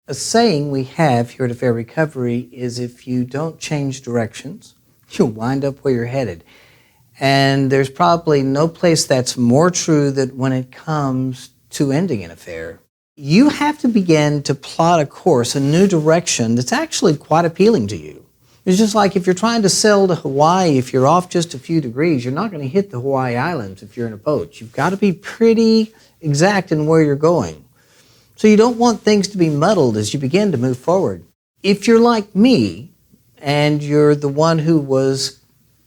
A saying we have here at Affair Recovery is if you don't change directions, you'll wind up where you're headed. And there's probably no place that's more true than when it comes to ending an affair. You have to begin to plot a course, a new direction that's actually quite appealing to you. It's just like if you're trying to sail to Hawaii, if you're off just a few degrees, you're not going to hit the Hawaii Islands if you're in a boat. You've got to be pretty exact in where you're going. So you don't want things to be muddled as you begin to move forward. If you're like me, and you're the one who was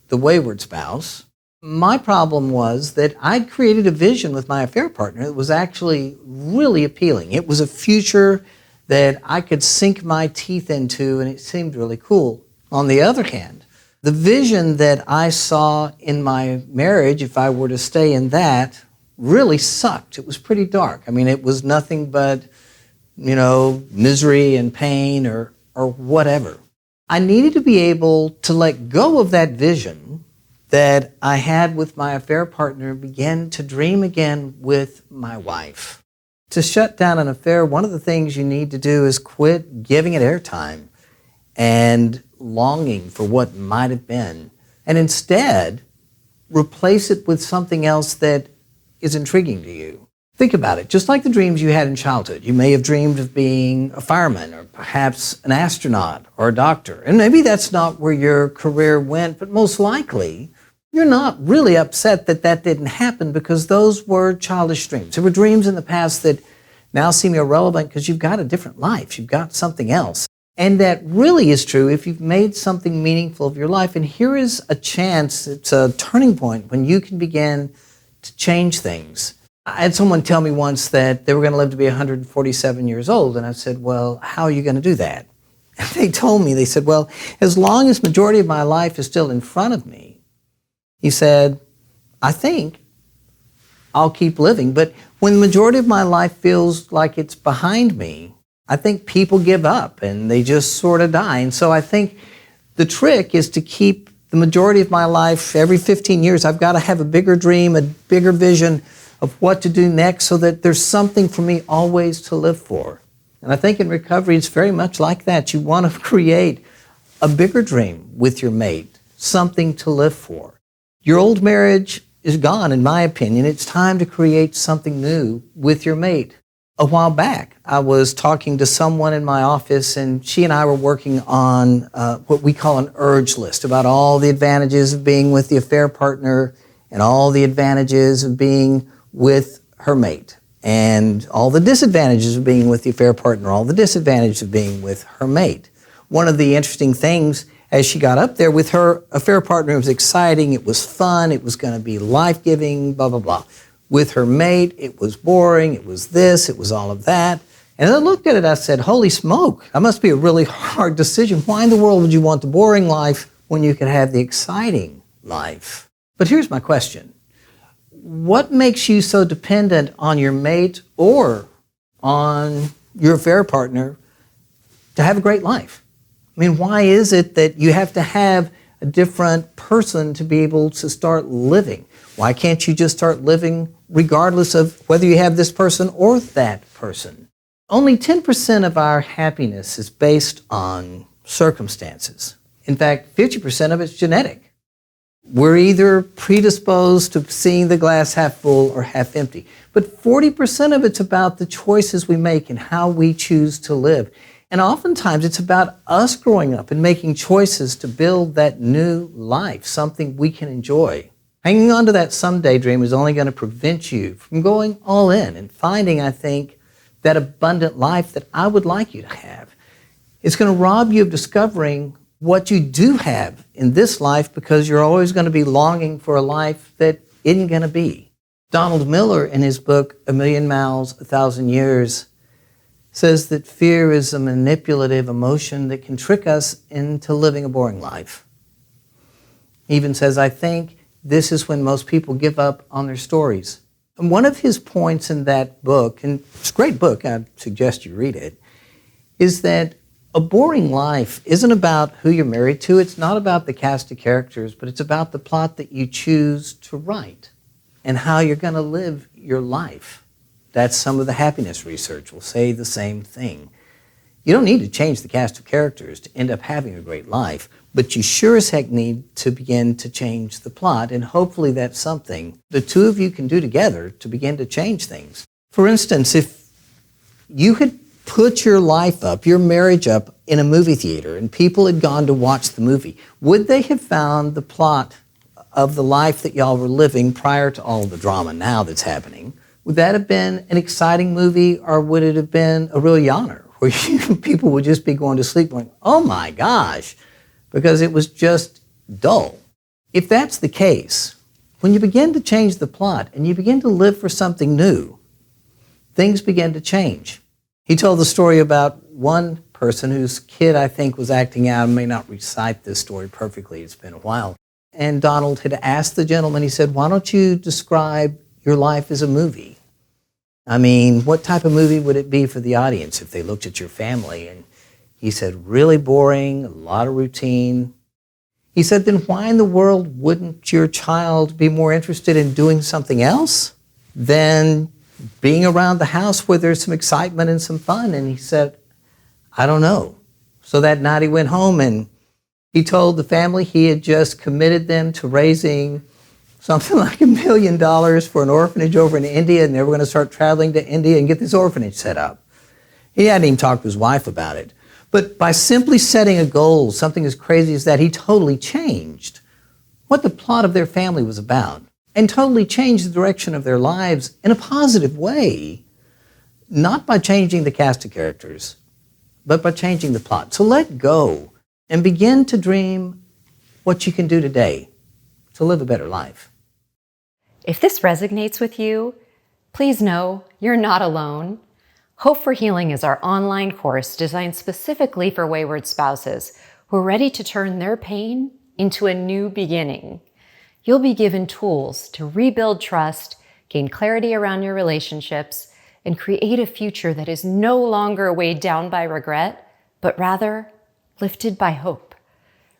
the wayward spouse, my problem was that I'd created a vision with my affair partner that was actually really appealing. It was a future that I could sink my teeth into, and it seemed really cool. On the other hand, the vision that I saw in my marriage, if I were to stay in that, really sucked. It was pretty dark. I mean, it was nothing but, misery and pain or whatever. I needed to be able to let go of that vision that I had with my affair partner and begin to dream again with my wife. To shut down an affair, one of the things you need to do is quit giving it airtime and longing for what might have been, and instead replace it with something else that is intriguing to you. Think about it. Just like the dreams you had in childhood, you may have dreamed of being a fireman or perhaps an astronaut or a doctor. And maybe that's not where your career went, but most likely you're not really upset that that didn't happen because those were childish dreams. There were dreams in the past that now seem irrelevant because you've got a different life. You've got something else. And that really is true if you've made something meaningful of your life. And here is a chance, it's a turning point when you can begin to change things. I had someone tell me once that they were going to live to be 147 years old, and I said, well, how are you going to do that? And they told me, they said, well, as long as majority of my life is still in front of me, he said, I think I'll keep living, but when the majority of my life feels like it's behind me, I think people give up and they just sort of die. And so I think the trick is to keep the majority of my life, every 15 years, I've got to have a bigger dream, a bigger vision of what to do next so that there's something for me always to live for. And I think in recovery, it's very much like that. You want to create a bigger dream with your mate, something to live for. Your old marriage is gone, in my opinion. It's time to create something new with your mate. A while back, I was talking to someone in my office, and she and I were working on what we call an urge list about all the advantages of being with the affair partner and all the advantages of being with her mate and all the disadvantages of being with the affair partner, all the disadvantages of being with her mate. One of the interesting things as she got up there with her affair partner, it was exciting, it was fun, it was going to be life-giving, blah, blah, blah. With her mate, it was boring, it was this, it was all of that. And I looked at it, I said, holy smoke, that must be a really hard decision. Why in the world would you want the boring life when you could have the exciting life? But here's my question. What makes you so dependent on your mate or on your affair partner to have a great life? I mean, why is it that you have to have a different person to be able to start living? Why can't you just start living regardless of whether you have this person or that person? Only 10% of our happiness is based on circumstances. In fact, 50% of it's genetic. We're either predisposed to seeing the glass half full or half empty. But 40% of it's about the choices we make and how we choose to live. And oftentimes it's about us growing up and making choices to build that new life, something we can enjoy. Hanging on to that someday dream is only going to prevent you from going all in and finding, I think, that abundant life that I would like you to have. It's going to rob you of discovering what you do have in this life because you're always going to be longing for a life that isn't going to be. Donald Miller, in his book, A Million Miles, 1,000 Years, says that fear is a manipulative emotion that can trick us into living a boring life. He even says, I think this is when most people give up on their stories. And one of his points in that book, and it's a great book, I suggest you read it, is that a boring life isn't about who you're married to. It's not about the cast of characters, but it's about the plot that you choose to write and how you're going to live your life. That's some of the happiness research will say the same thing. You don't need to change the cast of characters to end up having a great life, but you sure as heck need to begin to change the plot, and hopefully that's something the two of you can do together to begin to change things. For instance, if you had put your life up, your marriage up in a movie theater, and people had gone to watch the movie, would they have found the plot of the life that y'all were living prior to all the drama now that's happening? Would that have been an exciting movie, or would it have been a real yawner where people would just be going to sleep going, oh my gosh, because it was just dull? If that's the case, when you begin to change the plot and you begin to live for something new, things begin to change. He told the story about one person whose kid, I think, was acting out. I may not recite this story perfectly, it's been a while. And Donald had asked the gentleman, he said, why don't you describe your life as a movie? I mean, what type of movie would it be for the audience if they looked at your family? And he said, really boring, a lot of routine. He said, then why in the world wouldn't your child be more interested in doing something else than being around the house where there's some excitement and some fun? And he said, I don't know. So that night he went home and he told the family he had just committed them to raising something like $1 million for an orphanage over in India, and they were going to start traveling to India and get this orphanage set up. He hadn't even talked to his wife about it. But by simply setting a goal, something as crazy as that, he totally changed what the plot of their family was about and totally changed the direction of their lives in a positive way, not by changing the cast of characters, but by changing the plot. So let go and begin to dream what you can do today to live a better life. If this resonates with you, please know you're not alone. Hope for Healing is our online course designed specifically for wayward spouses who are ready to turn their pain into a new beginning. You'll be given tools to rebuild trust, gain clarity around your relationships, and create a future that is no longer weighed down by regret, but rather lifted by hope.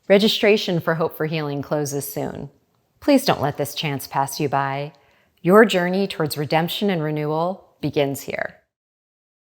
Registration for Hope for Healing closes soon. Please don't let this chance pass you by. Your journey towards redemption and renewal begins here.